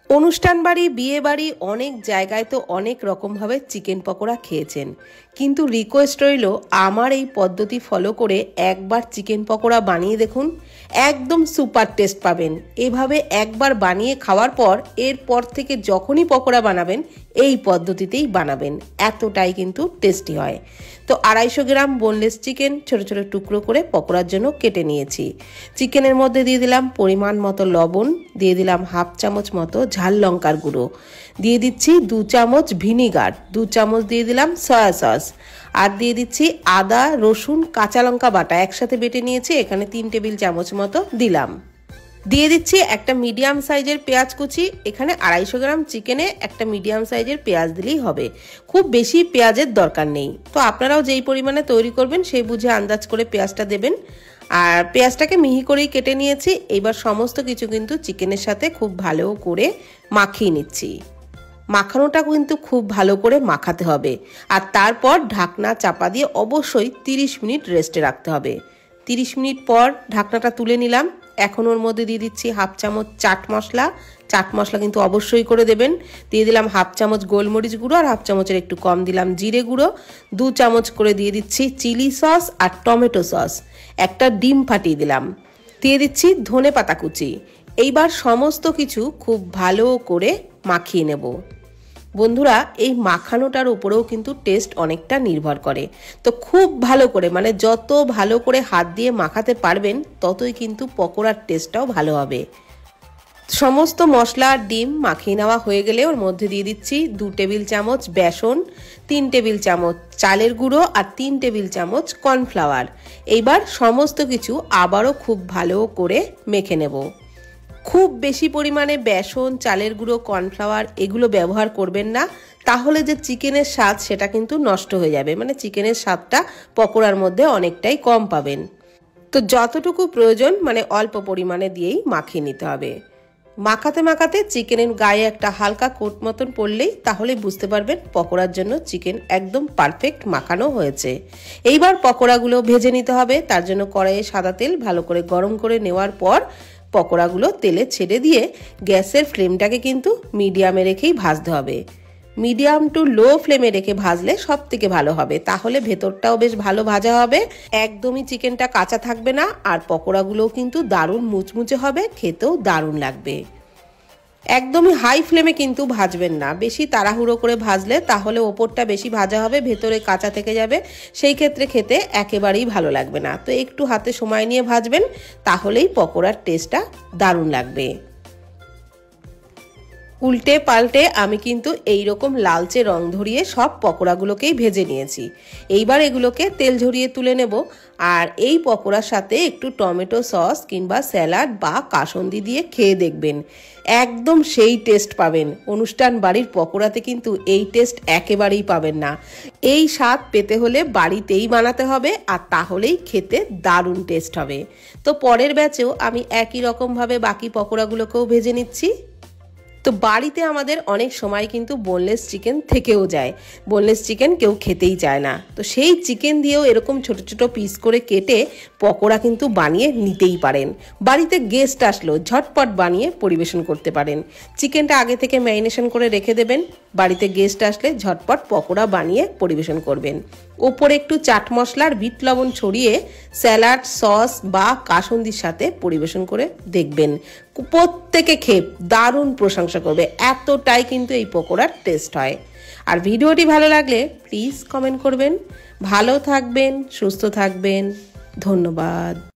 অনুষ্ঠান বাড়ি, বিয়ে বাড়ি, অনেক জায়গায় তো অনেক রকমভাবে চিকেন পকোড়া খেয়েছেন, কিন্তু রিকোয়েস্ট রইল আমার এই পদ্ধতি ফলো করে একবার চিকেন পকোড়া বানিয়ে দেখুন। একদম সুপার টেস্ট পাবেন। এভাবে একবার বানিয়ে খাওয়ার পর এরপর থেকে যখনই পকোড়া বানাবেন এই পদ্ধতিতেই বানাবেন, এতটাই কিন্তু টেস্টি হয়। তো 250 গ্রাম বোনলেস চিকেন ছোট ছোট টুকরো করে পকোড়ার জন্য কেটে নিয়েছি। চিকেনের মধ্যে দিয়ে দিলাম পরিমাণ মতো লবণ, দিয়ে দিলাম হাফ চামচ মতো ঝাল লঙ্কার গুঁড়ো, দিয়ে দিচ্ছি 2 চামচ ভিনিগার, 2 চামচ দিয়ে দিলাম সয়া সস, আর দিয়ে দিচ্ছি আদা রসুন কাঁচা লঙ্কা বাটা একসাথে বেটে নিয়েছি, এখানে 3 টেবিল চামচ মতো দিলাম। দিয়ে দিচ্ছি একটা মিডিয়াম সাইজের পেঁয়াজ কুচি। এখানে 250 গ্রাম চিকেনে একটা মিডিয়াম সাইজের পেঁয়াজ দিলেই হবে, খুব বেশি পেঁয়াজের দরকার নেই। তো আপনারাও যেই পরিমাণে তৈরি করবেন সেই বুঝে আন্দাজ করে পেঁয়াজটা দেবেন। আর পেঁয়াজটাকে মিহি করেই কেটে নিয়েছি। এবার সমস্ত কিছু কিন্তু চিকেনের সাথে খুব ভালো করে মাখিয়ে নিচ্ছি। মাখানোটা কিন্তু খুব ভালো করে মাখাতে হবে, আর তারপর ঢাকনা চাপা দিয়ে অবশ্যই 30 মিনিট রেস্টে রাখতে হবে। 30 মিনিট পর ঢাকনাটা তুলে নিলাম। এখন ওর মধ্যে দিয়ে দিচ্ছি হাফ চামচ চাট মশলা। চাট মশলা কিন্তু অবশ্যই করে দেবেন। দিয়ে দিলাম হাফ চামচ গোলমরিচ গুঁড়ো, আর হাফ চামচের একটু কম দিলাম জিরে গুঁড়ো। 2 চামচ করে দিয়ে দিচ্ছি চিলি সস আর টমেটো সস। একটা ডিম ফাটিয়ে দিলাম। দিয়ে দিচ্ছি ধনে পাতা কুচি। এইবার সমস্ত কিছু খুব ভালো করে মাখিয়ে নেব। বন্ধুরা, এই মাখানোটার উপরেও কিন্তু টেস্ট অনেকটা নির্ভর করে। তো খুব ভালো করে, মানে যত ভালো করে হাত দিয়ে মাখাতে পারবেন ততই কিন্তু পকোড়ার টেস্টটাও ভালো হবে। সমস্ত মশলা আর ডিম মাখিয়ে নেওয়া হয়ে গেলে ওর মধ্যে দিয়ে দিচ্ছি 2 টেবিল চামচ বেসন, 3 টেবিল চামচ চালের গুঁড়ো আর 3 টেবিল চামচ কর্নফ্লাওয়ার। এইবার সমস্ত কিছু আবারও খুব ভালো করে মেখে নেব। খুব বেশি পরিমাণে বেসন, চালের গুঁড়ো, কর্নফ্লাওয়ার এগুলো ব্যবহার করবেন না, তাহলে যে চিকেনের স্বাদ সেটা কিন্তু নষ্ট হয়ে যাবে, মানে চিকেনের স্বাদটা পকোড়ার মধ্যে অনেকটাই কম পাবেন। তো যতটুকু প্রয়োজন মানে অল্প পরিমাণে দিয়েই মাখিয়ে নিতে হবে। মাখাতে মাখাতে চিকেনের গায়ে একটা হালকা কোট মতন পড়লেই তাহলে বুঝতে পারবেন পকোড়ার জন্য চিকেন একদম পারফেক্ট মাখানো হয়েছে। এইবার পকোড়াগুলো ভেজে নিতে হবে। তার জন্য কড়াইয়ে সাদা তেল ভালো করে গরম করে নেওয়ার পর পকোড়াগুলো তেলে ছেড়ে দিয়ে গ্যাসের ফ্লেমটাকে কিন্তু মিডিয়ামে রেখেই ভাজতে হবে। মিডিয়াম টু লো ফ্লেমে রেখে ভাজলে সব থেকে ভালো হবে, তাহলে ভেতরটাও বেশ ভালো ভাজা হবে, একদমই চিকেনটা কাঁচা থাকবে না, আর পকোড়াগুলোও কিন্তু দারুণ মুচমুচে হবে, খেতেও দারুণ লাগবে। একদমই হাই ফ্লেমে কিন্তু ভাজবেন না, বেশি তাড়াহুড়ো করে ভাজলে তাহলে ওপরটা বেশি ভাজা হবে, ভেতরে কাঁচা থেকে যাবে, সেই ক্ষেত্রে খেতে একেবারেই ভালো লাগবে না। তো একটু হাতে সময় নিয়ে ভাজবেন, তাহলেই পকোড়ার টেস্টটা দারুণ লাগবে। উল্টে পাল্টে আমি কিন্তু এইরকম লালচে রং ধরিয়ে সব পকোড়াগুলোকেই ভেজে নিয়েছি। এইবার এগুলোকে তেল ঝরিয়ে তুলে নেব। আর এই পকোড়ার সাথে একটু টমেটো সস কিংবা স্যালাড বা কাসুন্দি দিয়ে খেয়ে দেখবেন, একদম সেই টেস্ট পাবেন। অনুষ্ঠান বাড়ির পকোড়াতে কিন্তু এই টেস্ট একেবারেই পাবেন না। এই স্বাদ পেতে হলে বাড়িতেই বানাতে হবে, আর তাহলেই খেতে দারুণ টেস্ট হবে। তো পরের ব্যাচেও আমি একই রকমভাবে বাকি পকোড়াগুলোকেও ভেজে নিচ্ছি। তো বাড়িতে আমাদের অনেক সময় কিন্তু বোনলেস চিকেন থেকেও যায়, বোনলেস চিকেন কেউ খেতেই চায় না। তো সেই চিকেন দিয়েও এরকম ছোট ছোট পিস করে কেটে পকোড়া কিন্তু বানিয়ে নিতেই পারেন। বাড়িতে গেস্ট আসলো ঝটপট বানিয়ে পরিবেশন করতে পারেন। চিকেনটা আগে থেকে ম্যারিনেশন করে রেখে দেবেন, বাড়িতে গেস্ট আসলে ঝটপট পকোড়া বানিয়ে পরিবেশন করবেন। ওপরে একটু চাট মশলার বিট লবণ ছড়িয়ে স্যালাড সস বা কাসুন্দির সাথে পরিবেশন করে দেখবেন, প্রত্যেকে খেয়ে দারুণ প্রশংসা করবে, এতটাই কিন্তু এই পকোড়ার টেস্ট হয়। আর ভিডিওটি ভালো লাগলে প্লিজ কমেন্ট করবেন। ভালো থাকবেন, সুস্থ থাকবেন, ধন্যবাদ।